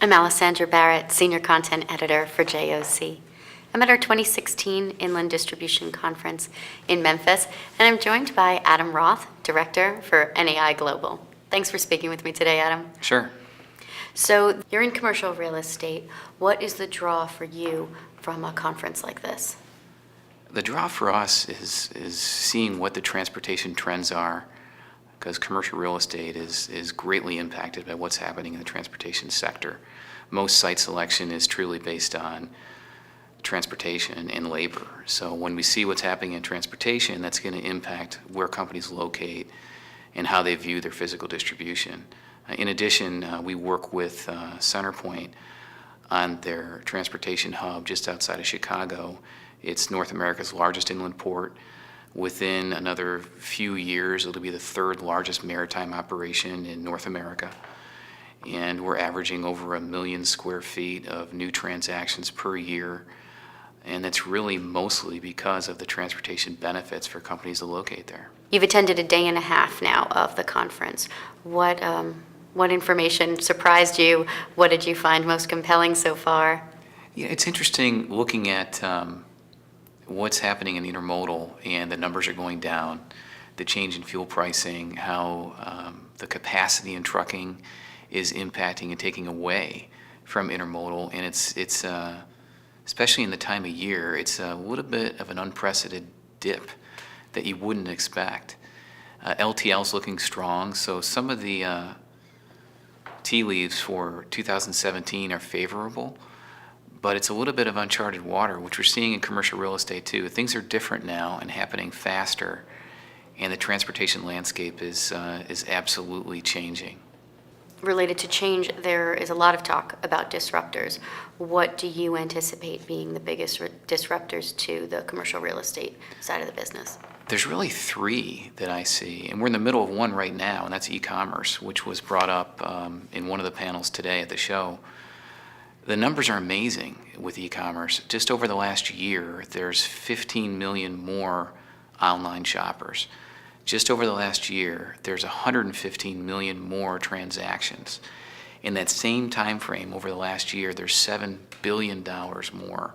I'm Alessandra Barrett, Senior Content Editor for JOC. I'm at our 2016 Inland Distribution Conference in Memphis, and I'm joined by Adam Roth, Director for NAI Global. Thanks for speaking with me today, Adam. Sure. So you're in commercial real estate. What is the draw for you from a conference like this? The draw for us is seeing what the transportation trends are, because commercial real estate is greatly impacted by what's happening in the transportation sector. Most site selection is truly based on transportation and labor. So when we see what's happening in transportation, that's going to impact where companies locate and how they view their physical distribution. In addition, we work with CenterPoint on their transportation hub just outside of Chicago. It's North America's largest inland port. Within another few years, it'll be the third largest maritime operation in North America. And we're averaging over 1 million square feet of new transactions per year. And that's really mostly because of the transportation benefits for companies to locate there. You've attended a day and a half now of the conference. What information surprised you? What did you find most compelling so far? Yeah, it's interesting looking at what's happening in intermodal, and the numbers are going down, the change in fuel pricing, how the capacity in trucking is impacting and taking away from intermodal, and it's especially in the time of year, it's a little bit of an unprecedented dip that you wouldn't expect. LTL's looking strong, so some of the tea leaves for 2017 are favorable, but it's a little bit of uncharted water, which we're seeing in commercial real estate too. Things are different now and happening faster, and the transportation landscape is absolutely changing. Related to change, there is a lot of talk about disruptors. What do you anticipate being the biggest disruptors to the commercial real estate side of the business? There's really 3 that I see, and we're in the middle of one right now, and that's e-commerce, which was brought up in one of the panels today at the show. The numbers are amazing with e-commerce. Just over the last year, there's 15 million more online shoppers. Just over the last year, there's 115 million more transactions. In that same time frame, over the last year, there's $7 billion more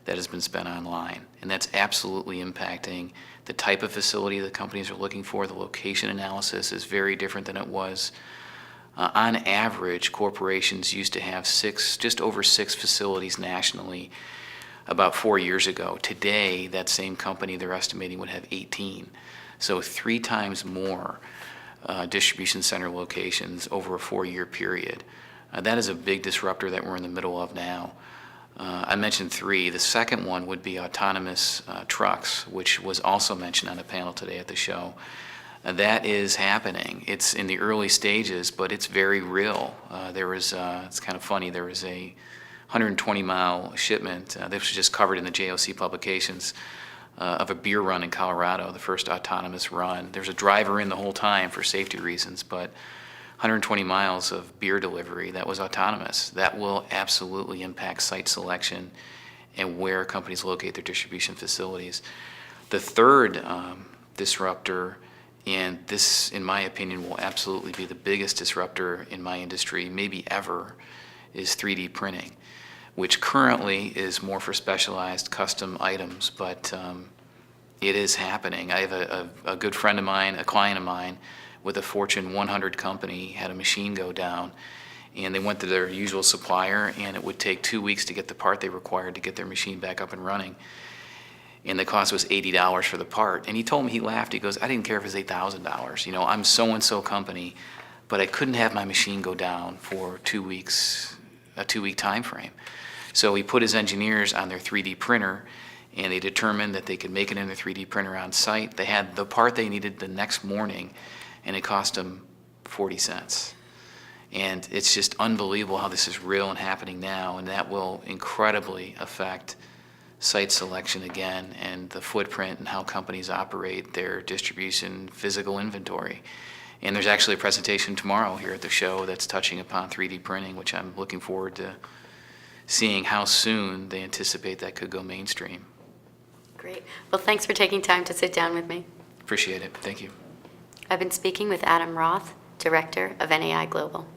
that has been spent online. And that's absolutely impacting the type of facility that companies are looking for. The location analysis is very different than it was. On average, corporations used to have just over 6 facilities nationally about 4 years ago. Today, that same company, they're estimating, would have 18. So 3 times more distribution center locations over a 4-year period. That is a big disruptor that we're in the middle of now. I mentioned 3. The second one would be autonomous trucks, which was also mentioned on a panel today at the show. That is happening. It's in the early stages, but it's very real. It's kind of funny, there was a 120-mile shipment, this was just covered in the JOC publications, of a beer run in Colorado, the first autonomous run. There's a driver in the whole time for safety reasons, but 120 miles of beer delivery, that was autonomous. That will absolutely impact site selection and where companies locate their distribution facilities. The third disruptor, and this, in my opinion, will absolutely be the biggest disruptor in my industry, maybe ever, is 3D printing, which currently is more for specialized custom items, but it is happening. I have a good friend of mine, a client of mine, with a Fortune 100 company, had a machine go down, and they went to their usual supplier, and it would take 2 weeks to get the part they required to get their machine back up and running. And the cost was $80 for the part. And he told me, he laughed, he goes, I didn't care if it was $8,000. You know, I'm so-and-so company, but I couldn't have my machine go down for 2 weeks, a 2-week time frame. So he put his engineers on their 3D printer, and they determined that they could make it in their 3D printer on site. They had the part they needed the next morning, and it cost them 40 cents. And it's just unbelievable how this is real and happening now, and that will incredibly affect site selection again, and the footprint and how companies operate their distribution physical inventory. And there's actually a presentation tomorrow here at the show that's touching upon 3D printing, which I'm looking forward to seeing how soon they anticipate that could go mainstream. Great. Well, thanks for taking time to sit down with me. Appreciate it. Thank you. I've been speaking with Adam Roth, Director of NAI Global.